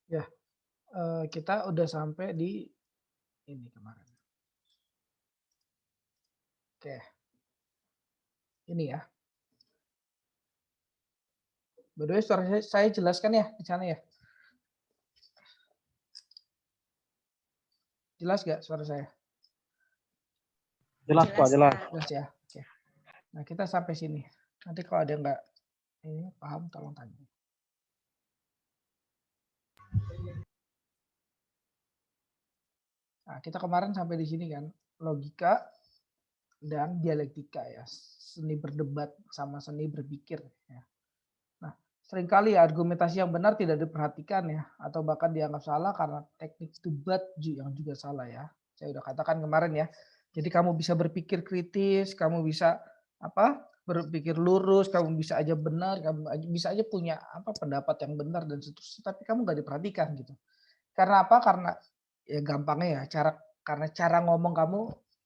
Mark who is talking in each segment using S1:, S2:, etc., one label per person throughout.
S1: Ya, kita udah sampai di ini kemarin. Oke, ini ya. By the way suara saya jelas kan ya di sana ya? Jelas nggak suara saya?
S2: Jelas Pak,
S3: Jelas,
S2: jelas.
S3: Kak.
S1: Jelas ya? Oke. Nah, kita sampai sini. Nanti kalau ada yang nggak ini paham tolong tanya. Nah, kita kemarin sampai di sini kan, logika dan dialektika ya, seni berdebat sama seni berpikir ya. Nah, seringkali ya argumentasi yang benar tidak diperhatikan ya, atau bahkan dianggap salah karena teknik debat yang juga salah ya. Saya udah katakan kemarin ya. Jadi kamu bisa berpikir kritis, kamu bisa apa? Berpikir lurus, kamu bisa aja benar, kamu bisa aja punya apa pendapat yang benar dan seterusnya, tapi kamu nggak diperhatikan gitu. Karena apa? Karena ya gampangnya ya karena cara ngomong kamu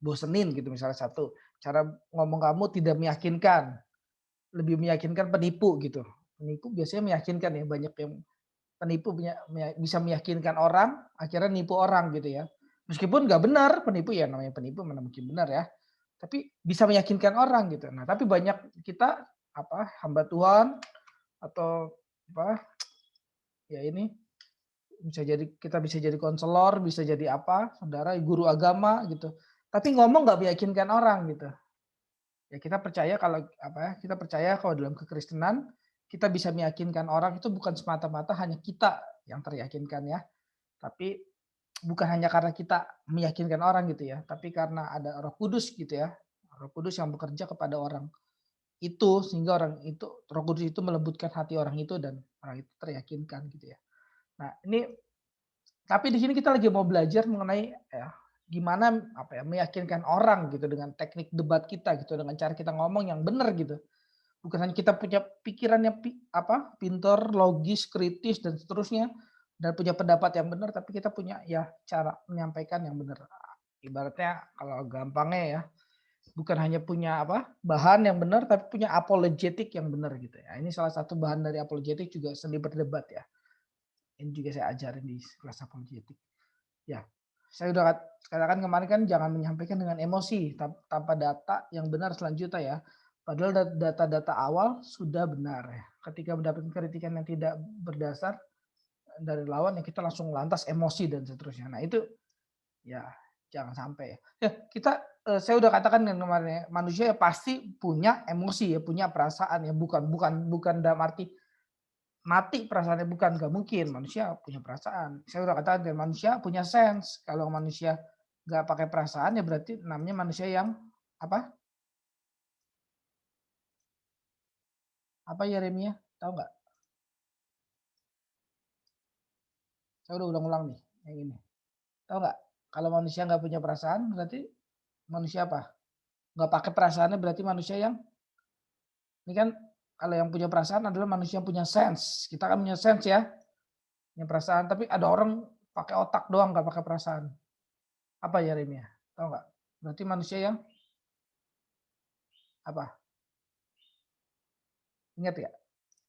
S1: bosenin gitu misalnya satu, cara ngomong kamu tidak meyakinkan, lebih meyakinkan penipu gitu. Penipu biasanya meyakinkan ya, banyak yang penipu bisa meyakinkan orang, akhirnya nipu orang gitu ya. Meskipun nggak benar, penipu ya namanya penipu mana mungkin benar ya. Tapi bisa meyakinkan orang gitu. Nah, tapi banyak kita apa hamba Tuhan atau apa ya ini kita bisa jadi konselor, bisa jadi apa, saudara, guru agama gitu. Tapi ngomong nggak meyakinkan orang gitu. Ya kita percaya kalau apa ya, kita percaya kalau dalam kekristenan kita bisa meyakinkan orang itu bukan semata-mata hanya kita yang teryakinkan ya, tapi bukan hanya karena kita meyakinkan orang gitu ya, tapi karena ada Roh Kudus gitu ya. Roh Kudus yang bekerja kepada orang itu sehingga orang itu Roh Kudus itu melembutkan hati orang itu dan orang itu teryakinkan gitu ya. Nah, ini tapi di sini kita lagi mau belajar mengenai ya gimana apa ya meyakinkan orang gitu dengan teknik debat kita gitu dengan cara kita ngomong yang benar gitu. Bukan hanya kita punya pikiran yang apa pintar, logis, kritis dan seterusnya dan punya pendapat yang benar tapi kita punya ya cara menyampaikan yang benar. Ibaratnya kalau gampangnya ya bukan hanya punya apa bahan yang benar tapi punya apologetik yang benar gitu ya. Ini salah satu bahan dari apologetik juga seni berdebat ya. Ini juga saya ajarin di kelas apologetik. Ya, saya udah katakan kemarin kan jangan menyampaikan dengan emosi tanpa data yang benar selanjutnya ya. Padahal data-data awal sudah benar ya. Ketika mendapatkan kritikan yang tidak berdasar dari lawan ya kita langsung lantas emosi dan seterusnya. Nah itu ya jangan sampai ya. Ya kita saya udah katakan kan kemarin ya, manusia ya pasti punya emosi ya, punya perasaan ya, bukan dalam arti mati perasaannya bukan, nggak mungkin manusia punya perasaan. Saya udah katakan kan manusia punya sense. Kalau manusia nggak pakai perasaan ya berarti namanya manusia yang apa? Apa Yeremia? Tahu nggak? Saya udah ulang-ulang nih yang ini. Tahu nggak? Kalau manusia nggak punya perasaan berarti manusia apa? Nggak pakai perasaannya berarti manusia yang ini kan kalau yang punya perasaan adalah manusia yang punya sense. Kita kan punya sense ya, punya perasaan. Tapi ada orang pakai otak doang nggak pakai perasaan. Apa Yeremia? Tahu nggak? Berarti manusia yang apa? Ingat ya?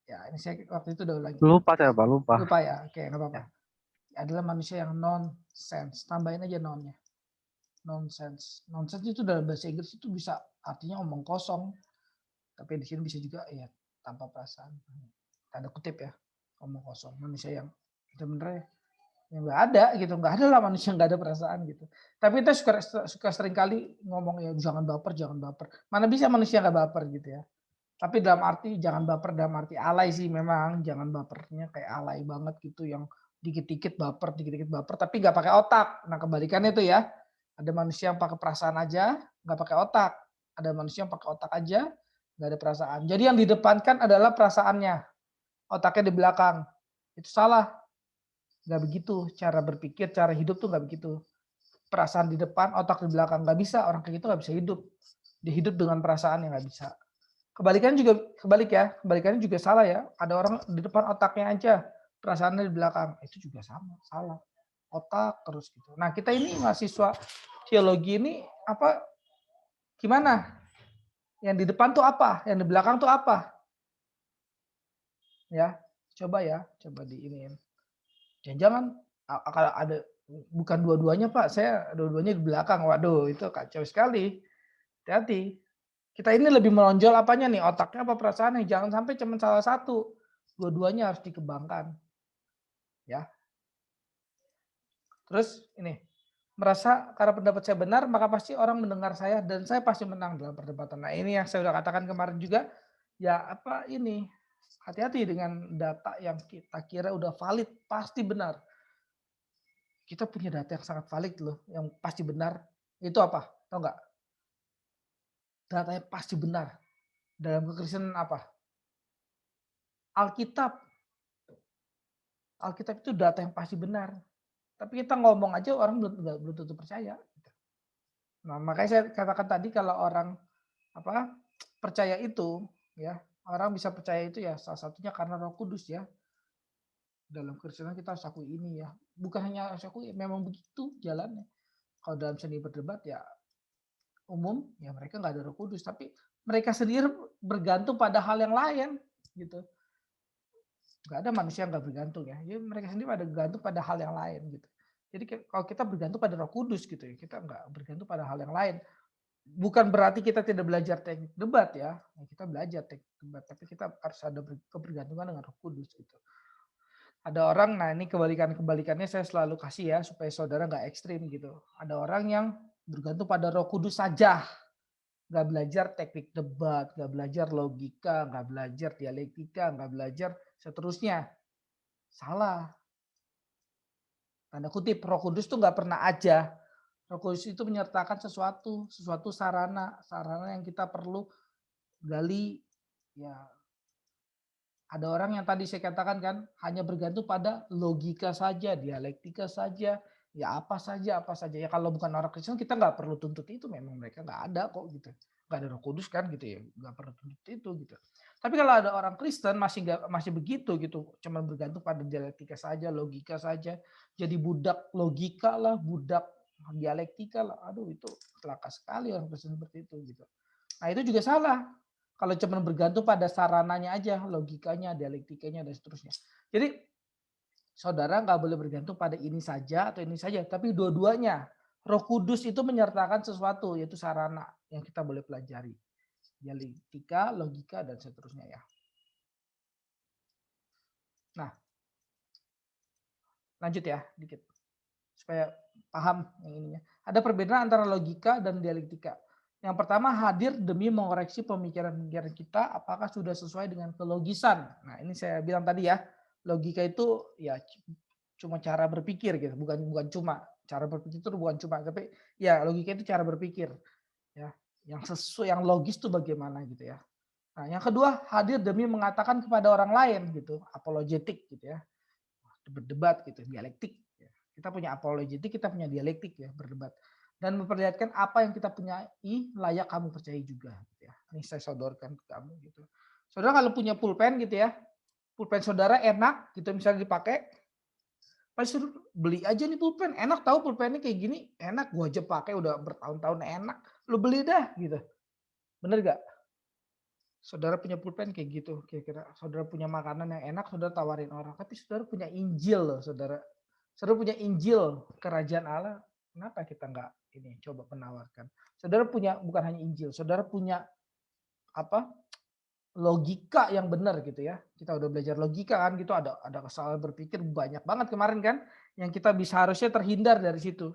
S1: Ya, ini saya waktu itu udah ulangi.
S2: Lupa saya Pak, lupa.
S1: Lupa ya, oke nggak apa-apa.
S2: Ya.
S1: Adalah manusia yang nonsense. Tambahin aja nonnya. Nonsense. Nonsense itu dalam bahasa Inggris itu bisa artinya omong kosong. Tapi di sini bisa juga ya tanpa perasaan. Tanda kutip ya, omong kosong. Manusia yang benar-benar yang nggak ada gitu, nggak ada lah manusia yang nggak ada perasaan gitu. Tapi kita suka sering kali ngomong ya jangan baper, jangan baper. Mana bisa manusia nggak baper gitu ya. Tapi dalam arti jangan baper dalam arti alay sih memang, jangan bapernya kayak alay banget gitu yang dikit-dikit baper tapi nggak pakai otak. Nah kebalikannya itu ya, ada manusia yang pakai perasaan aja, nggak pakai otak. Ada manusia yang pakai otak aja, nggak ada perasaan. Jadi yang didepankan adalah perasaannya, otaknya di belakang. Itu salah, nggak begitu. Cara berpikir, cara hidup tuh nggak begitu. Perasaan di depan, otak di belakang. Nggak bisa, orang kayak gitu nggak bisa hidup. Dia hidup dengan perasaan yang nggak bisa. Kebalikannya juga kebalikannya juga salah ya. Ada orang di depan otaknya aja, perasaannya di belakang. Itu juga sama, salah. Otak terus gitu. Nah, kita ini mahasiswa teologi ini apa gimana? Yang di depan tuh apa? Yang di belakang tuh apa? Ya, coba ya, coba di iniin. Jangan-jangan kalau ada bukan dua-duanya Pak, saya dua-duanya di belakang. Waduh, itu kacau sekali. Hati-hati. Kita ini lebih menonjol apanya nih, otaknya apa perasaannya? Jangan sampai cuma salah satu. Dua-duanya harus dikembangkan, ya. Terus ini, merasa karena pendapat saya benar, maka pasti orang mendengar saya dan saya pasti menang dalam perdebatan. Nah, ini yang saya sudah katakan kemarin juga, ya apa ini, hati-hati dengan data yang kita kira udah valid, pasti benar. Kita punya data yang sangat valid loh, yang pasti benar. Itu apa? Tahu nggak? Datanya pasti benar. Dalam kekristenan apa? Alkitab. Alkitab itu data yang pasti benar. Tapi kita ngomong aja orang belum tentu percaya. Nah, makanya saya katakan tadi kalau orang apa percaya itu, ya orang bisa percaya itu ya salah satunya karena Roh Kudus ya. Dalam Kristen kita harus akui ini ya. Bukan hanya harus akui, memang begitu jalannya. Kalau dalam seni berdebat ya umum ya mereka nggak ada Roh Kudus, tapi mereka sendiri bergantung pada hal yang lain gitu. Nggak ada manusia yang nggak bergantung ya. Jadi mereka sendiri pada bergantung pada hal yang lain gitu. Jadi kalau kita bergantung pada Roh Kudus gitu ya, kita nggak bergantung pada hal yang lain. Bukan berarti kita tidak belajar teknik debat ya. Kita belajar teknik debat, tapi kita harus ada kebergantungan dengan Roh Kudus gitu. Ada orang, nah ini kebalikannya saya selalu kasih ya supaya saudara nggak ekstrim gitu. Ada orang yang bergantung pada Roh Kudus saja, nggak belajar teknik debat, nggak belajar logika, nggak belajar dialektika, nggak belajar seterusnya. Salah. Tanda kutip, Roh Kudus tuh nggak pernah aja. Roh Kudus itu menyertakan sesuatu sarana yang kita perlu gali. Ya, ada orang yang tadi saya katakan kan hanya bergantung pada logika saja, dialektika saja, ya apa saja, apa saja. Ya kalau bukan orang Kristen kita nggak perlu tuntut itu, memang mereka nggak ada kok gitu. Nggak ada Roh Kudus kan gitu ya, nggak perlu tuntut itu gitu. Tapi kalau ada orang Kristen masih begitu gitu, cuma bergantung pada dialektika saja, logika saja, jadi budak logika lah, budak dialektika lah. Aduh itu celaka sekali orang Kristen seperti itu gitu. Nah itu juga salah. Kalau cuma bergantung pada sarananya aja, logikanya, dialektikanya, dan seterusnya. Jadi saudara nggak boleh bergantung pada ini saja atau ini saja, tapi dua-duanya. Roh Kudus itu menyertakan sesuatu, yaitu sarana yang kita boleh pelajari. Dialektika, logika, dan seterusnya ya. Nah, lanjut ya, dikit. Supaya paham yang ininya. Ada perbedaan antara logika dan dialektika. Yang pertama hadir demi mengoreksi pemikiran-pemikiran kita apakah sudah sesuai dengan kelogisan. Nah, ini saya bilang tadi ya, logika itu ya cuma cara berpikir gitu, bukan cuma cara berpikir itu bukan cuma, tapi ya logika itu cara berpikir ya. Yang sesuai yang logis itu bagaimana gitu ya. Nah, yang kedua hadir demi mengatakan kepada orang lain gitu, apologetik gitu ya. Berdebat gitu, dialektik. Kita punya apologetik, kita punya dialektik ya, berdebat. Dan memperlihatkan apa yang kita punyai layak kamu percaya juga. Gitu ya. Ini saya sodorkan ke kamu gitu. Saudara kalau punya pulpen gitu ya, pulpen saudara enak gitu misalnya dipakai, pasti suruh beli aja nih pulpen. Enak tahu pulpennya kayak gini, enak gua aja pakai udah bertahun-tahun enak. Lu beli dah gitu. Bener gak? Saudara punya pulpen kayak gitu, kira-kira saudara punya makanan yang enak, saudara tawarin orang. Tapi saudara punya Injil loh, saudara. Saudara punya Injil kerajaan Allah, kenapa kita nggak ini coba menawarkan? Saudara punya bukan hanya Injil, saudara punya apa? Logika yang benar gitu ya. Kita udah belajar logika kan, gitu ada kesalahan berpikir banyak banget kemarin kan, yang kita bisa harusnya terhindar dari situ.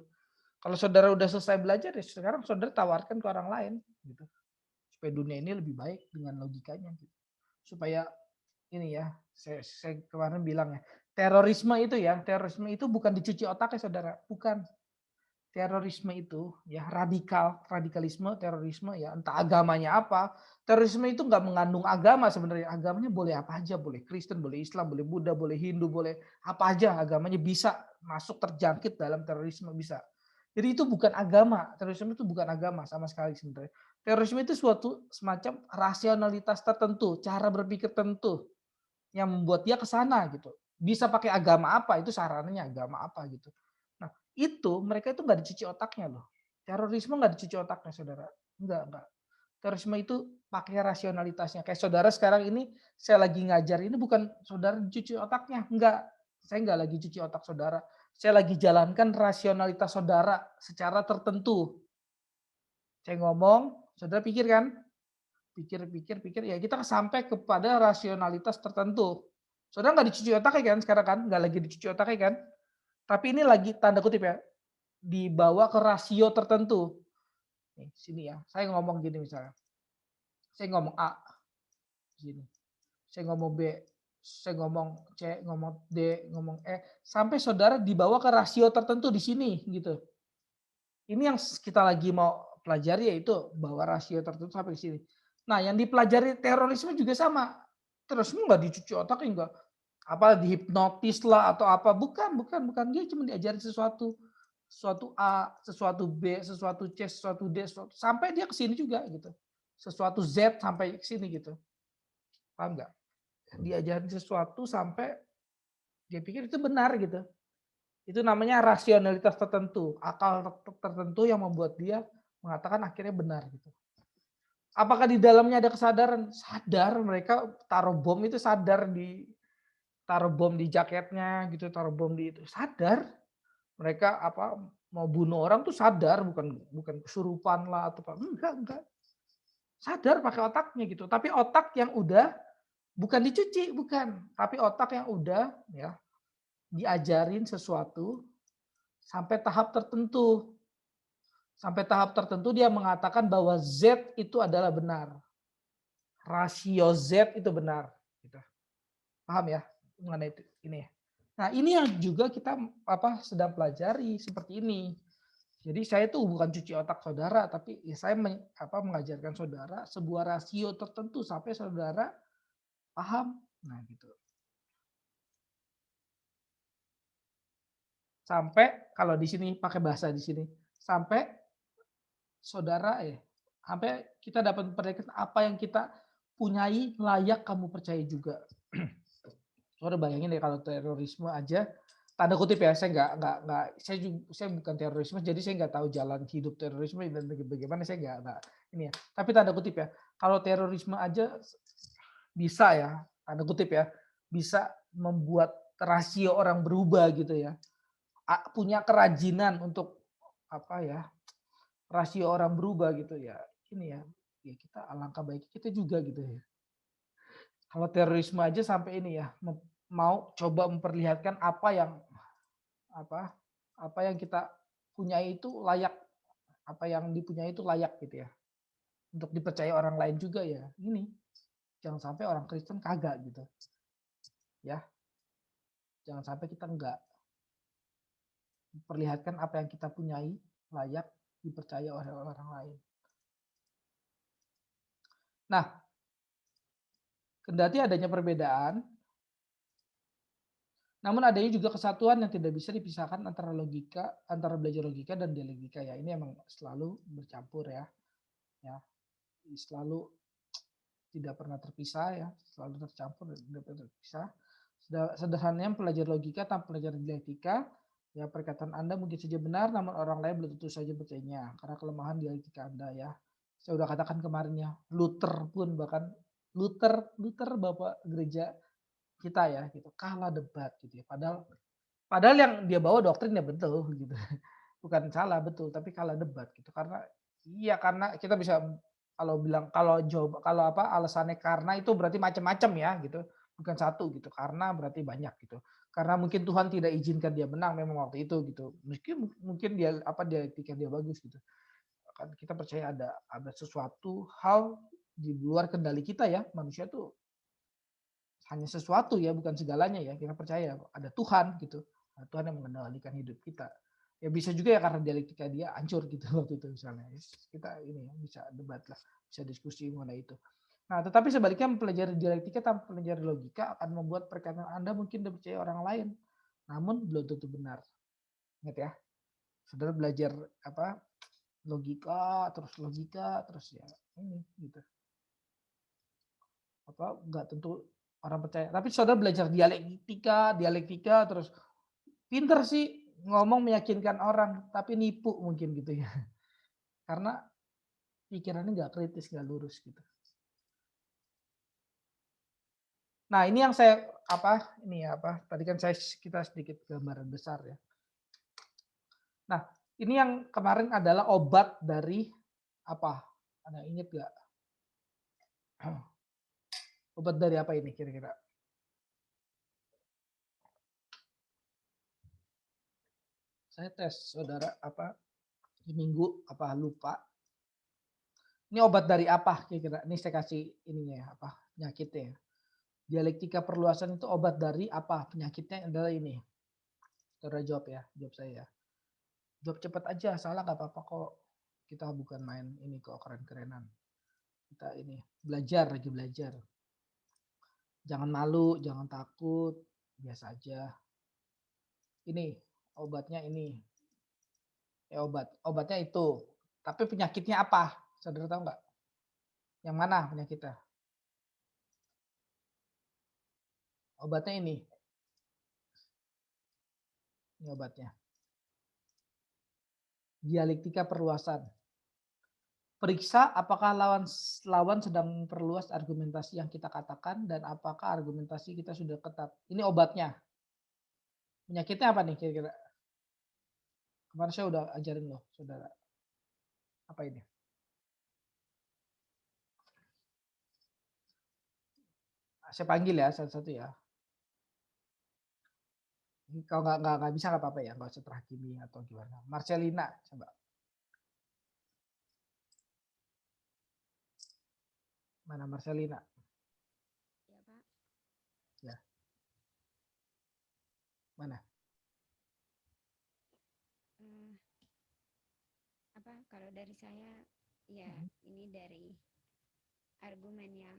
S1: Kalau saudara udah selesai belajar, ya sekarang saudara tawarkan ke orang lain gitu. Supaya dunia ini lebih baik dengan logikanya gitu. Supaya ini ya, saya kemarin bilang ya, terorisme itu bukan dicuci otaknya saudara, bukan. Terorisme itu ya radikalisme, terorisme ya entah agamanya apa. Terorisme itu nggak mengandung agama sebenarnya. Agamanya boleh apa aja, boleh Kristen, boleh Islam, boleh Buddha, boleh Hindu, boleh apa aja agamanya bisa masuk terjangkit dalam terorisme bisa. Jadi itu bukan agama, terorisme itu bukan agama sama sekali sebenarnya. Terorisme itu suatu semacam rasionalitas tertentu, cara berpikir tertentu yang membuat dia ke sana gitu. Bisa pakai agama apa, itu sarannya agama apa gitu. Nah, itu mereka itu nggak dicuci otaknya loh. Terorisme nggak dicuci otaknya, saudara. Enggak. Terorisme itu pakai rasionalitasnya. Kayak saudara sekarang ini, saya lagi ngajar ini bukan saudara dicuci otaknya, enggak. Saya nggak lagi cuci otak saudara. Saya lagi jalankan rasionalitas saudara secara tertentu. Saya ngomong, saudara pikir kan? Pikir, ya kita sampai kepada rasionalitas tertentu. Saudara nggak dicuci otak kan sekarang kan? Nggak lagi dicuci otak kan? Tapi ini lagi tanda kutip ya, dibawa ke rasio tertentu. Nih, sini ya, saya ngomong gini misalnya. Saya ngomong A, gini. Saya ngomong B, saya ngomong C, ngomong D, ngomong E, sampai saudara dibawa ke rasio tertentu di sini gitu. Ini yang kita lagi mau pelajari yaitu bawa rasio tertentu sampai ke sini. Nah, yang dipelajari terorisme juga sama. Terorisme nggak dicuci otak, enggak apa dihipnotis lah atau apa, bukan. Dia cuma diajari sesuatu A, sesuatu B, sesuatu C, sesuatu D, sampai dia ke sini juga gitu. Sesuatu Z sampai ke sini gitu. Paham nggak? Diajarin sesuatu sampai dia pikir itu benar gitu. Itu namanya rasionalitas tertentu, akal tertentu yang membuat dia mengatakan akhirnya benar gitu. Apakah di dalamnya ada kesadaran? Sadar, mereka taruh bom itu sadar, taruh bom di jaketnya gitu, taruh bom di itu. Sadar. Mereka apa mau bunuh orang tuh sadar, bukan kesurupan lah atau apa. Enggak. Sadar pakai otaknya gitu. Tapi otak yang udah bukan dicuci, bukan. Tapi otak yang udah ya diajarin sesuatu sampai tahap tertentu. Sampai tahap tertentu dia mengatakan bahwa Z itu adalah benar. Rasio Z itu benar. Gitu. Paham ya mengenai itu, ini ya. Nah ini yang juga kita sedang pelajari seperti ini. Jadi saya tuh bukan cuci otak saudara, tapi ya saya mengajarkan saudara sebuah rasio tertentu sampai saudara paham. Nah gitu. Sampai kalau di sini pakai bahasa di sini, sampai saudara sampai kita dapat memperlihatkan apa yang kita punyai layak kamu percaya juga. Saudara bayangin deh kalau terorisme aja, tanda kutip ya, saya bukan terorisme, jadi saya nggak tahu jalan hidup terorisme dan bagaimana, saya nggak ini ya. Tapi tanda kutip ya, kalau terorisme aja bisa ya, tanda kutip ya, bisa membuat rasio orang berubah gitu ya. Punya kerajinan untuk rasio orang berubah gitu ya. Ini ya, ya kita alangkah baik kita juga gitu ya. Kalau terorisme aja sampai ini ya, mau coba memperlihatkan apa apa yang kita punyai itu layak, apa yang dipunyai itu layak gitu ya. Untuk dipercaya orang lain juga ya. Ini jangan sampai orang Kristen kagak gitu. Ya. Jangan sampai kita enggak memperlihatkan apa yang kita punyai layak dipercaya oleh orang lain. Nah, kendati adanya perbedaan, namun adanya juga kesatuan yang tidak bisa dipisahkan antara belajar logika dan dialektika ya. Ini emang selalu bercampur ya. Ya, selalu tidak pernah terpisah ya, selalu tercampur dan tidak pernah terpisah. Sederhananya pelajar logika tanpa pelajar dialektika, ya perkataan Anda mungkin saja benar, namun orang lain belum tentu saja percayanya karena kelemahan dialektika Anda ya. Saya udah katakan kemarin ya, Luther pun bahkan Luther Bapak gereja kita ya gitu kalah debat gitu ya. Padahal yang dia bawa doktrinnya betul gitu. Bukan salah betul, tapi kalah debat gitu. Karena kita bisa kalau alasannya karena itu berarti macam-macam ya gitu. Bukan satu gitu. Karena berarti banyak gitu. Karena mungkin Tuhan tidak izinkan dia menang memang waktu itu gitu. Mungkin dia pikir dia bagus gitu. Kan kita percaya ada sesuatu hal di luar kendali kita ya. Manusia tuh hanya sesuatu ya, bukan segalanya ya. Kita percaya ada Tuhan gitu. Tuhan yang mengendalikan hidup kita. Ya bisa juga ya karena dialektika dia hancur gitu waktu itu misalnya. Kita ini ya, bisa debat lah, bisa diskusi mengenai itu. Nah, tetapi sebaliknya mempelajari dialektika tanpa mempelajari logika akan membuat perkataan Anda mungkin dipercaya orang lain, namun belum tentu benar. Ingat ya, saudara belajar logika terus ya ini gitu. Nggak tentu orang percaya. Tapi saudara belajar dialektika terus pinter sih ngomong meyakinkan orang, tapi nipu mungkin gitu ya. Karena pikirannya nggak kritis, nggak lurus gitu. Nah, ini yang saya tadi kan kita sedikit gambaran besar ya. Nah, ini yang kemarin adalah obat dari apa? Ada inget nggak? Obat dari apa ini kira-kira? Saya tes saudara minggu apa lupa. Ini obat dari apa kira-kira? Ini saya kasih ininya ya, penyakitnya. Dialektika perluasan itu obat dari apa? Penyakitnya adalah ini. Saudara jawab ya, jawab saya. Jawab cepat aja, salah nggak apa-apa kok. Kita bukan main ini kok keren-kerenan. Kita ini lagi belajar. Jangan malu, jangan takut, biasa aja. Ini obatnya ini. Obatnya itu. Tapi penyakitnya apa? Saudara tahu nggak? Yang mana penyakitnya? Obatnya ini. Ini obatnya. Dialektika perluasan. Periksa apakah lawan sedang memperluas argumentasi yang kita katakan dan apakah argumentasi kita sudah ketat. Ini obatnya. Penyakitnya apa nih kira-kira? Kemarin saya udah ajarin loh, saudara. Apa ini? Saya panggil ya satu-satu ya. Kalau nggak bisa nggak apa-apa ya, nggak usah terhakimi atau gimana. Marcelina, coba. Mana Marcelina?
S2: Ya, Pak.
S1: Ya. Mana?
S2: Kalau dari saya ya ini dari argumen yang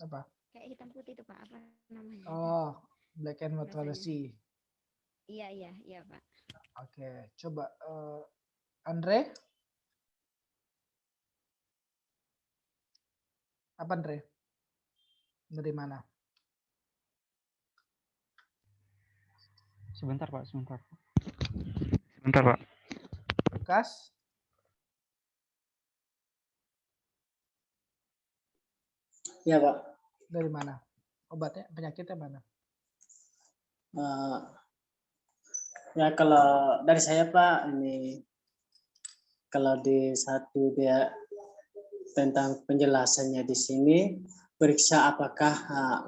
S1: Apa?
S2: kayak hitam putih itu Pak, apa namanya?
S1: Oh, black and white
S2: Bahasanya.
S1: fallacy.
S2: Iya Pak.
S1: Oke, coba Andre. Apa Andre? Dari mana?
S3: Sebentar Pak. Sebentar Pak.
S1: Lukas.
S4: Ya Pak.
S1: Dari mana? Obatnya, penyakitnya mana?
S4: Ya kalau dari saya Pak, ini kalau di satu dia tentang penjelasannya di sini, periksa apakah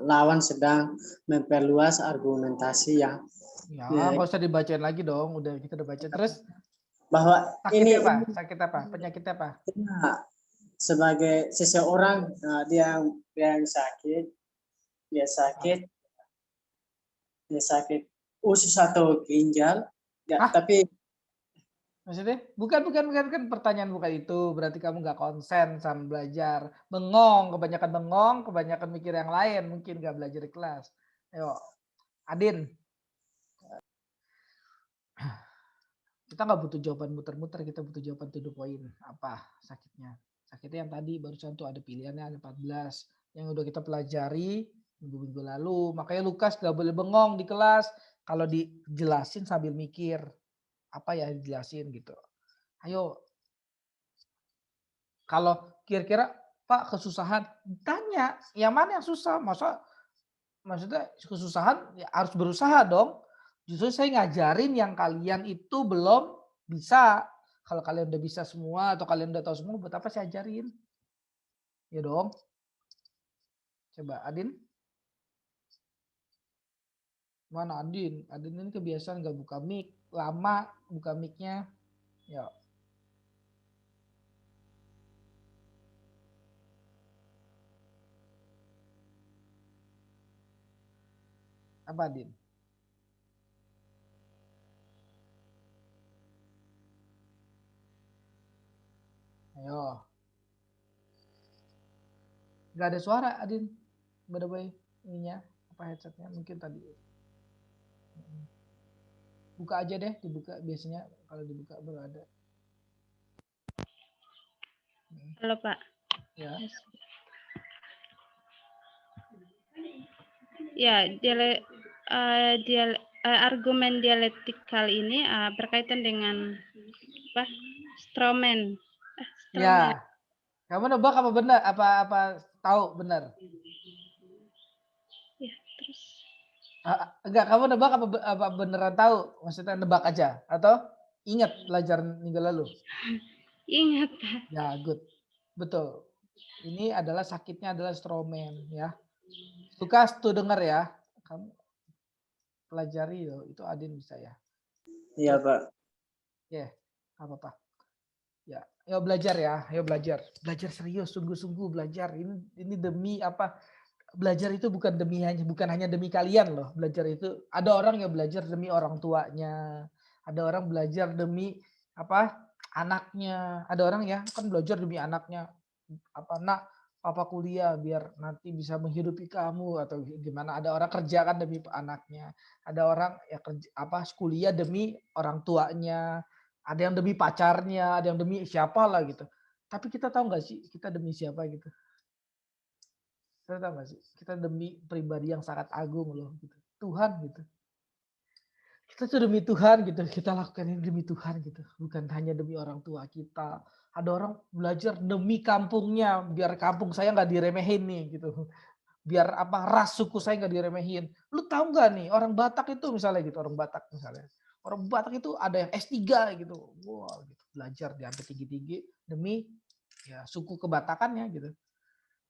S4: lawan sedang memperluas argumentasi yang
S1: Ya, nggak usah dibacain lagi dong. Udah kita udah baca. Terus
S4: bahwa
S1: sakit apa? Penyakitnya apa?
S4: Sebagai seseorang dia yang sakit, dia sakit usus atau ginjal, ya, tapi
S1: maksudnya bukan pertanyaan bukan itu, berarti kamu nggak konsen sama belajar, kebanyakan mikir yang lain, mungkin nggak belajar di kelas. Ayo, Adin, kita nggak butuh jawaban muter-muter, kita butuh jawaban to the point. Apa sakitnya? Sakitnya yang tadi barusan tuh ada pilihannya, ada 14 yang udah kita pelajari minggu-minggu lalu. Makanya Lukas nggak boleh bengong di kelas kalau dijelasin sambil mikir. Apa ya dijelasin gitu. Ayo. Kalau kira-kira Pak kesusahan, tanya yang mana yang susah. Maksudnya kesusahan ya harus berusaha dong. Justru saya ngajarin yang kalian itu belum bisa. Kalau kalian udah bisa semua atau kalian udah tahu semua, buat apa saya ajarin? Ya dong. Coba Adin. Mana Adin? Adin ini kebiasaan nggak buka mic, lama buka micnya. Ya. Apa Adin? Ayo. Gak ada suara Adin. By the way, ininya apa headsetnya mungkin tadi. Buka aja deh, dibuka biasanya kalau dibuka baru ada.
S2: Halo Pak.
S1: Ya.
S2: Ya, argumen dialektikal ini berkaitan dengan Stromer.
S1: Ya, kamu nebak apa benar? Apa tahu benar?
S2: Ya, terus
S1: Enggak, kamu nebak apa beneran tahu? Maksudnya nebak aja atau ingat pelajaran minggu lalu?
S2: ingat Pak.
S1: Ya, good. Betul. Ini adalah sakitnya adalah stromen ya. Lukas tuh dengar ya. Kamu pelajari loh, itu Adin bisa ya.
S4: Iya, Pak.
S1: Ya, apa-apa. Ya, ayo belajar ya, ayo belajar. Belajar serius, sungguh-sungguh belajar. Ini demi apa? Belajar itu bukan hanya demi kalian loh. Belajar itu ada orang yang belajar demi orang tuanya, ada orang belajar demi apa? Anaknya. Ada orang ya kan belajar demi anaknya. Apa nak papa kuliah biar nanti bisa menghidupi kamu atau gimana. Ada orang kerja kan demi anaknya. Ada orang ya kerja apa kuliah demi orang tuanya. Ada yang demi pacarnya, ada yang demi siapa lah gitu. Tapi kita tahu nggak sih kita demi siapa gitu? Kita tahu nggak sih? Kita demi pribadi yang sangat agung loh gitu. Tuhan gitu. Kita tuh demi Tuhan gitu. Kita lakukan ini demi Tuhan gitu. Bukan hanya demi orang tua kita. Ada orang belajar demi kampungnya biar kampung saya nggak diremehin nih gitu. Biar apa ras suku saya nggak diremehin. Lu tahu nggak nih orang Batak itu misalnya gitu, orang Batak misalnya. Orang Batak itu ada yang S3 gitu. Wah, gitu. Belajar di sampai tinggi-tinggi demi ya suku kebatakannya gitu.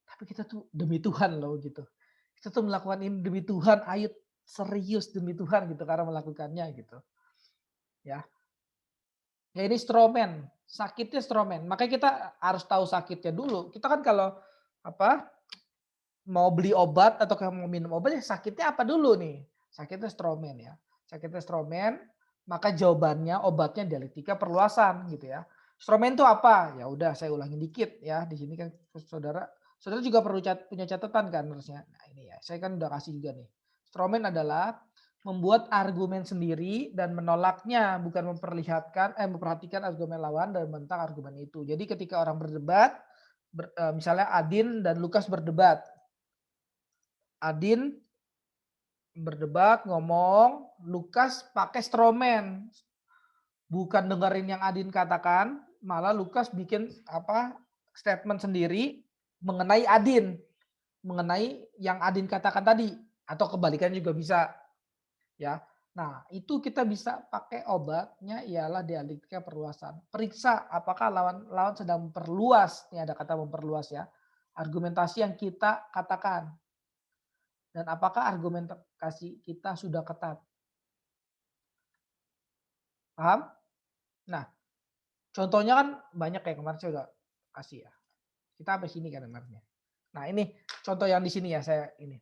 S1: Tapi kita tuh demi Tuhan loh gitu. Kita tuh melakukan ini demi Tuhan, ayo serius demi Tuhan gitu karena melakukannya gitu. Ya. Ya ini stromen, sakitnya stromen. Makanya kita harus tahu sakitnya dulu. Kita kan kalau apa mau beli obat atau mau minum obat ya sakitnya apa dulu nih? Sakitnya stromen ya. Sakitnya stromen, maka jawabannya obatnya dialektika perluasan gitu ya. Stromen itu apa? Ya udah saya ulangin dikit ya. Di sini kan saudara juga perlu punya catatan kan harusnya. Nah ini ya, saya kan udah kasih juga nih. Stromen adalah membuat argumen sendiri dan menolaknya, bukan memperhatikan argumen lawan dan membantah argumen itu. Jadi ketika orang berdebat, misalnya Adin dan Lukas berdebat. Adin berdebat, ngomong, Lukas pakai stromen. Bukan dengerin yang Adin katakan, malah Lukas bikin apa statement sendiri mengenai Adin, mengenai yang Adin katakan tadi, atau kebalikannya juga bisa, ya. Nah, itu kita bisa pakai obatnya ialah dialektika perluasan. Periksa apakah lawan sedang memperluas, ini ada kata memperluas ya, argumentasi yang kita katakan. Dan apakah argumentasi kita sudah ketat? Paham? Nah, contohnya kan banyak kayak kemarin saya udah kasih ya. Kita sampai sini kan kemarinnya. Nah, ini contoh yang di sini ya saya ini.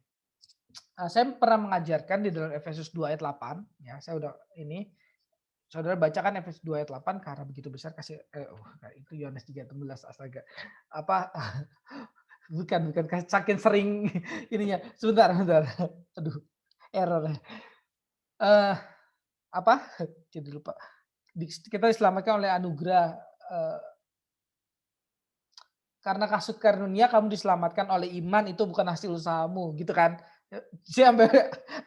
S1: Saya pernah mengajarkan di dalam Efesus 2 ayat 8 ya. Saya udah ini Saudara bacakan Efesus 2 ayat 8 karena begitu besar kasih itu Yohanes 3:16 astaga. Apa bukan saking sering ininya. Sebentar. Aduh, error. Apa? Jadi lupa. Kita diselamatkan oleh anugerah karena kasih karunia kamu diselamatkan oleh iman itu bukan hasil usahamu gitu kan. Saya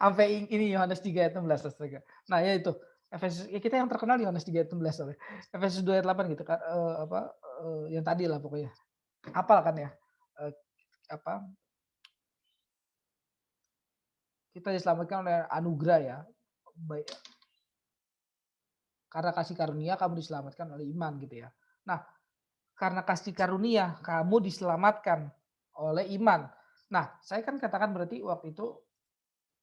S1: sampai ini Yohanes 3 ayat 16 astaga. Nah, ya itu. Efesus ya kita yang terkenal Yohanes 3 ayat 16 soalnya. Efesus 2 ayat 8 gitu kan yang tadi lah pokoknya. Hafal kan ya? Apa kita diselamatkan oleh anugerah ya. Baik. Karena kasih karunia kamu diselamatkan oleh iman gitu ya. Nah, karena kasih karunia kamu diselamatkan oleh iman. Nah, saya kan katakan berarti waktu itu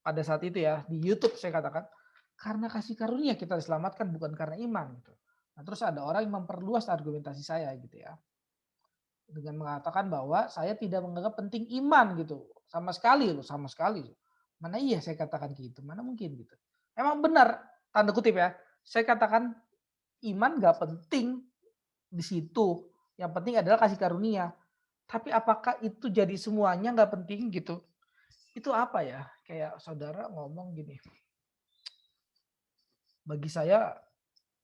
S1: pada saat itu ya di YouTube saya katakan karena kasih karunia kita diselamatkan bukan karena iman gitu. Nah, terus ada orang yang memperluas argumentasi saya gitu ya. Dengan mengatakan bahwa saya tidak menganggap penting iman gitu. Sama sekali loh, sama sekali. Mana iya saya katakan gitu, mana mungkin gitu. Emang benar, tanda kutip ya. Saya katakan iman gak penting di situ. Yang penting adalah kasih karunia. Tapi apakah itu jadi semuanya nggak penting gitu? Itu apa ya? Kayak saudara ngomong gini. Bagi saya,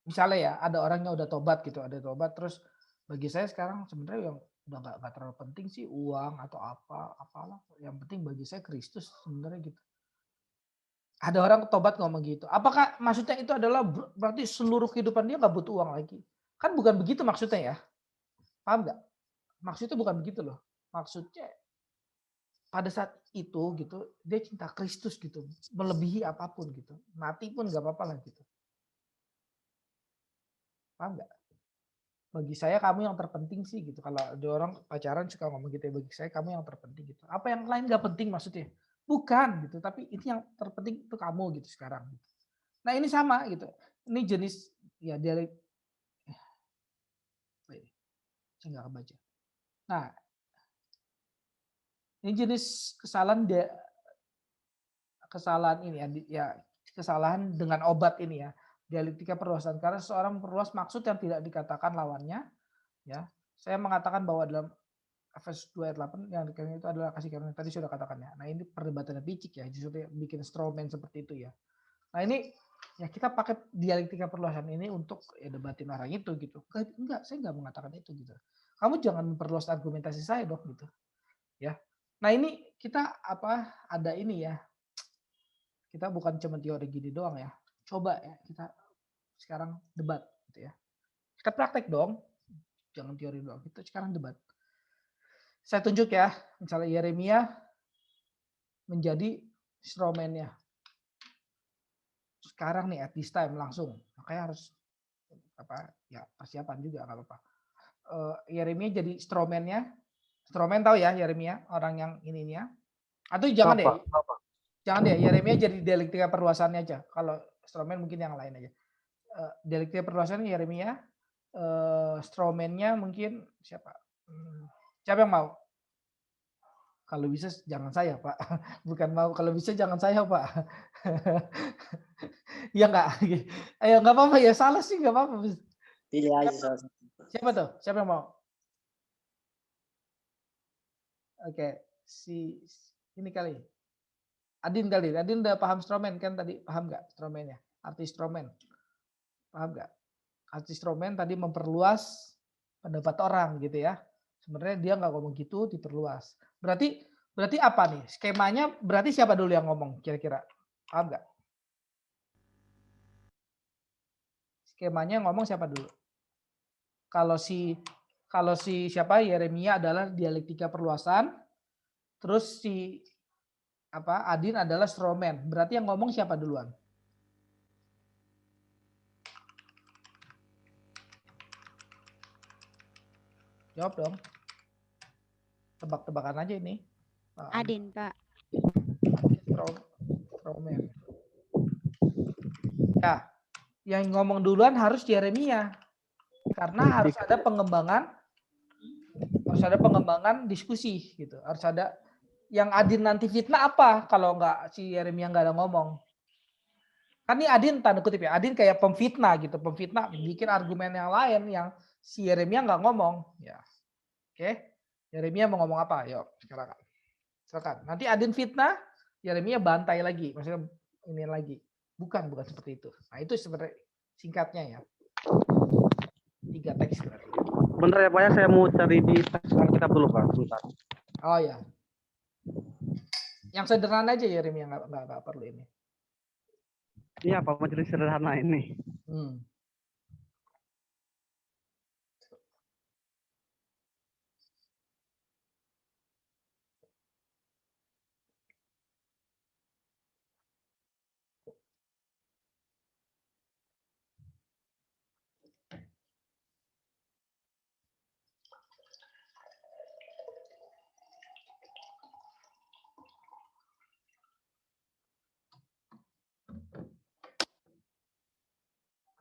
S1: misalnya ya ada orang yang udah tobat gitu, ada tobat terus bagi saya sekarang sebenarnya yang udah nggak terlalu penting sih uang atau apalah. Yang penting bagi saya Kristus sebenarnya gitu. Ada orang tobat ngomong gitu. Apakah maksudnya itu adalah berarti seluruh kehidupan dia nggak butuh uang lagi? Kan bukan begitu maksudnya ya. Paham nggak? Maksudnya bukan begitu loh. Maksudnya pada saat itu gitu dia cinta Kristus gitu, melebihi apapun gitu. Mati pun nggak apa-apa lah gitu. Paham nggak? Bagi saya kamu yang terpenting sih gitu. Kalau ada orang pacaran suka ngomong gitu ya, bagi saya kamu yang terpenting gitu. Apa yang lain nggak penting maksudnya? Bukan gitu, tapi ini yang terpenting itu kamu gitu sekarang. Nah ini sama gitu. Ini jenis ya dialek. Saya nggak kebaca. Nah ini jenis kesalahan ini ya kesalahan dengan obat ini ya, dialektika perluasan, karena seorang memperluas maksud yang tidak dikatakan lawannya ya. Saya mengatakan bahwa dalam Efesus 2 ayat 8 yang dikatakan itu adalah kasih karunia, tadi sudah katakannya. Nah ini perdebatannya picik ya, justru bikin strawman seperti itu ya. Nah ini ya kita pakai dialektika perluasan ini untuk ya debatin orang itu gitu. Enggak, saya enggak mengatakan itu gitu. Kamu jangan memperluas argumentasi saya dong gitu. Ya. Nah ini kita ada ini ya. Kita bukan cuma teori gini doang ya. Coba ya kita sekarang debat gitu ya. Kita praktek dong. Jangan teori doang. Kita sekarang debat. Saya tunjuk ya, misalnya Yeremia menjadi strawman-nya. Sekarang nih at this time langsung. Makanya harus persiapan juga nggak apa-apa. Yeremia jadi strawman-nya. Strawman tahu ya Yeremia, orang yang ininya. Atau jangan deh. Jangan deh, Yeremia jadi dialektika perluasannya aja. Kalau strawman mungkin yang lain aja. Dialektika perluasannya Yeremia, strawman-nya mungkin siapa? Siapa yang mau? Kalau bisa jangan saya, Pak. Bukan mau, kalau bisa jangan saya, Pak. Ya enggak? Ayo enggak apa-apa ya, salah sih enggak apa-apa.
S4: Pilih aja salah satu.
S1: Siapa tuh? Siapa yang mau? Oke, ini kali. Adin kali. Adin udah paham strawman kan tadi? Paham nggak strawman-nya? Arti strawman. Paham nggak? Arti strawman tadi memperluas pendapat orang gitu ya. Sebenarnya dia nggak ngomong gitu, diperluas. Berarti apa nih? Skemanya berarti siapa dulu yang ngomong kira-kira? Paham nggak? Skemanya ngomong siapa dulu? Kalau si siapa Yeremia adalah dialektika perluasan, terus si Adin adalah strawman. Berarti yang ngomong siapa duluan? Jawab dong. Tebak-tebakan aja ini.
S2: Adin, Pak.
S1: Strawman. Ya, yang ngomong duluan harus Yeremia. Karena harus ada pengembangan diskusi gitu. Harus ada yang Adin nanti fitnah apa kalau nggak si Yeremia nggak ada ngomong. Kan ini Adin tanda kutip ya, Adin kayak pemfitnah gitu, pemfitnah bikin argumen yang lain yang si Yeremia nggak ngomong. Ya, oke. Yeremia mau ngomong apa? Yuk, silakan. Nanti Adin fitnah, Yeremia bantai lagi, maksudnya ini lagi. Bukan seperti itu. Nah itu sebenarnya singkatnya ya. 3 teks berarti.
S3: Bentar ya Pak ya, saya mau cari di teks Alkitab dulu Pak, bentar.
S1: Oh ya. Yang sederhana aja Yeremia nggak perlu ini.
S3: Iya Pak, majelis sederhana ini.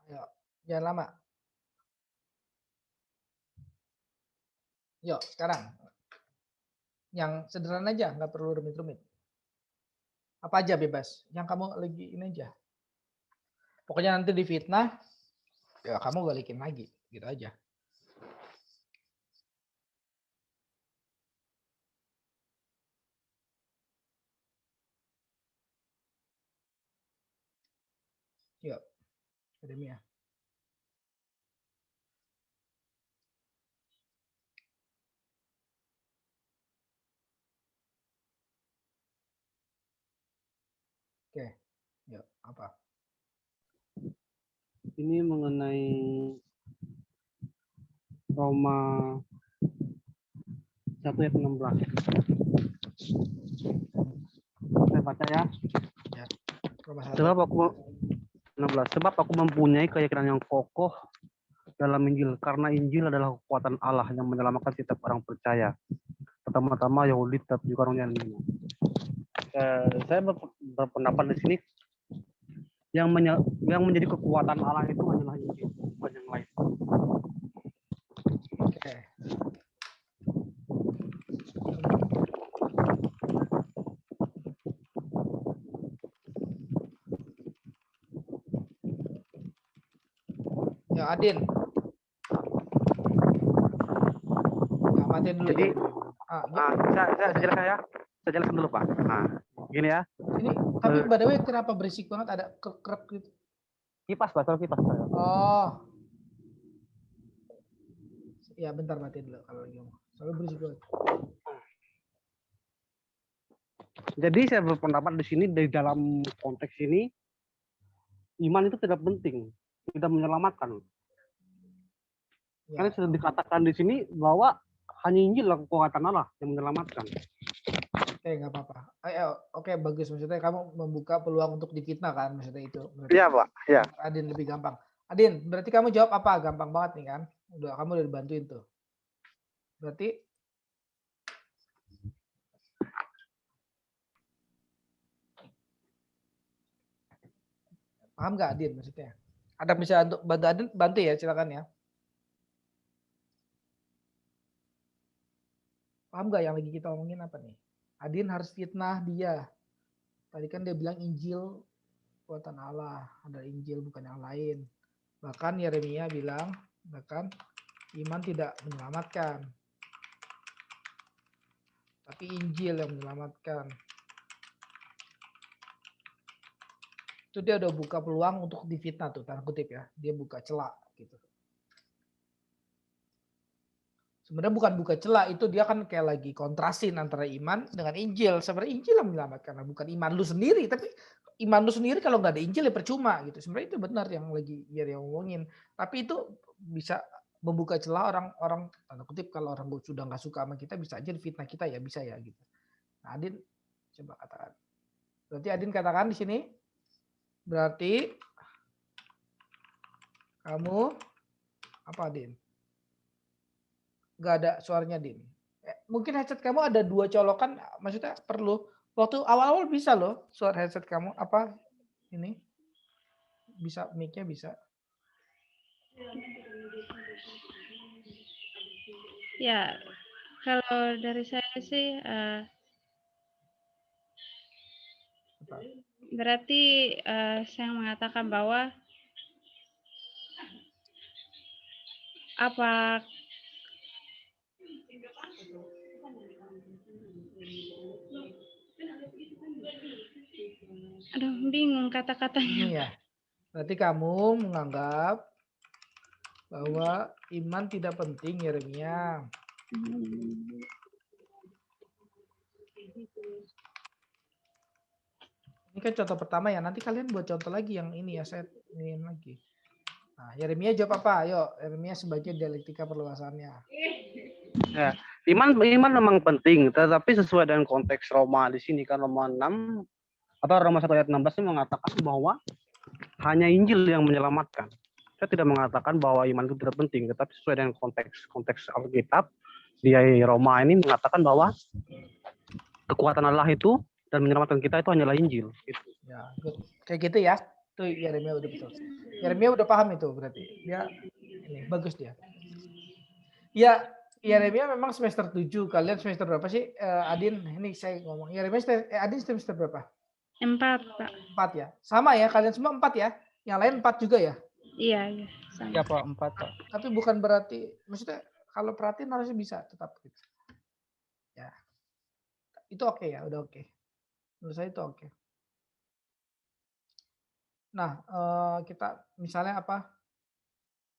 S1: Ayo, jangan lama. Yuk, sekarang. Yang sederhana aja, nggak perlu rumit-rumit. Apa aja bebas. Yang kamu lagi ini aja. Pokoknya nanti di fitnah, ya kamu balikin lagi. Gitu aja. Yuk, Yeremia. Oke, yuk, apa?
S3: Ini mengenai Roma 1 ayat 16. Saya baca ya.
S1: Roma 1.
S3: Sebab aku 16. Sebab aku mempunyai keyakinan yang kokoh dalam Injil, karena Injil adalah kekuatan Allah yang menyelamatkan setiap orang percaya. Pertama-tama Yahudi, tapi juga orang yang saya berpendapat di sini yang menjadi kekuatan Allah itu hanyalah Injil, bukan yang lain.
S1: Oke. Ya, Adin. Ya, matiin dulu.
S3: Jadi,
S1: ya.
S3: saya jelaskan ya. Saya jelaskan dulu, Pak. Nah, gini ya.
S1: Ini, tapi by the way, kenapa berisik banget? Ada kekrek gitu.
S3: Kipas, Pak. Soal kipas, Pak.
S1: Oh. Ya, bentar matiin dulu kalau lagi ngomong. Soalnya berisik banget.
S3: Jadi saya berpendapat di sini dari dalam konteks ini iman itu tidak penting, tidak menyelamatkan.
S1: Ya.
S3: Karena sudah dikatakan di sini bahwa hanya Injil lah kekuatan Allah yang menyelamatkan.
S1: Oke, nggak apa-apa. Oke, bagus. Maksudnya kamu membuka peluang untuk difitnah kan? Maksudnya itu.
S3: Iya, Pak. Iya.
S1: Adin lebih gampang. Adin, berarti kamu jawab apa? Gampang banget nih kan? Kamu udah dibantuin tuh. Berarti paham nggak Adin maksudnya? Ada bisa untuk bantu Adin, bantu ya, silakan ya. Paham nggak yang lagi kita omongin apa nih? Adin harus fitnah dia. Tadi kan dia bilang Injil buatan Allah, ada Injil bukan yang lain. Bahkan Yeremia bilang, bahkan iman tidak menyelamatkan. Tapi Injil yang menyelamatkan. Itu dia udah buka peluang untuk difitnah tuh, tanda kutip ya. Dia buka celah gitu. Sebenarnya bukan buka celah, itu dia kan kayak lagi kontrasin antara iman dengan Injil. Sebenarnya Injil yang menyelamatkan, bukan iman lu sendiri. Tapi iman lu sendiri kalau nggak ada Injil ya percuma gitu. Sebenarnya itu benar yang lagi yang ngomongin. Tapi itu bisa membuka celah orang-orang, tanda kutip kalau orang sudah nggak suka sama kita bisa aja fitnah kita ya, bisa ya gitu. Nah, Adin coba katakan. Berarti Adin katakan di sini, berarti kamu apa Adin? Nggak ada suaranya Din. Mungkin headset kamu ada 2 colokan, maksudnya perlu. Waktu awal-awal bisa loh suara headset kamu. Apa ini? Bisa, mic-nya bisa.
S2: Ya, kalau dari saya sih berarti saya mengatakan bahwa apa aduh bingung kata-katanya.
S1: Ini ya. Berarti kamu menganggap bahwa iman tidak penting Yeremia. Ini kan contoh pertama ya. Nanti kalian buat contoh lagi yang ini ya, saya ingin lagi. Nah, Yeremia jawab apa? Ayo, Yeremia sebagai dialektika perluasannya.
S3: Ya, iman memang penting, tetapi sesuai dengan konteks Roma di sini kan Roma 6 atau Roma 1 ayat 16 ini mengatakan bahwa hanya Injil yang menyelamatkan. Saya tidak mengatakan bahwa iman itu tidak penting, tetapi sesuai dengan konteks Alkitab di Roma ini mengatakan bahwa kekuatan Allah itu dan menyelamatkan kita itu hanyalah Injil. Gitu.
S1: Ya, good. Kayak gitu ya. Tuh Yeremia udah betul. Yeremia udah paham itu berarti. Dia ini bagus dia. Ya, Yeremia memang semester 7. Kalian semester berapa sih? Adin, ini saya ngomong. Yeremia Adin semester berapa?
S2: 4, Pak.
S1: 4 ya. Sama ya, kalian semua 4 ya. Yang lain 4 juga ya?
S2: Iya, sama.
S3: Ya Pak, 4 Pak.
S1: Tapi bukan berarti, maksudnya kalau perhatiin harusnya bisa tetap gitu. Ya. Itu oke ya, udah oke. Menurut saya itu oke. Nah, kita misalnya apa?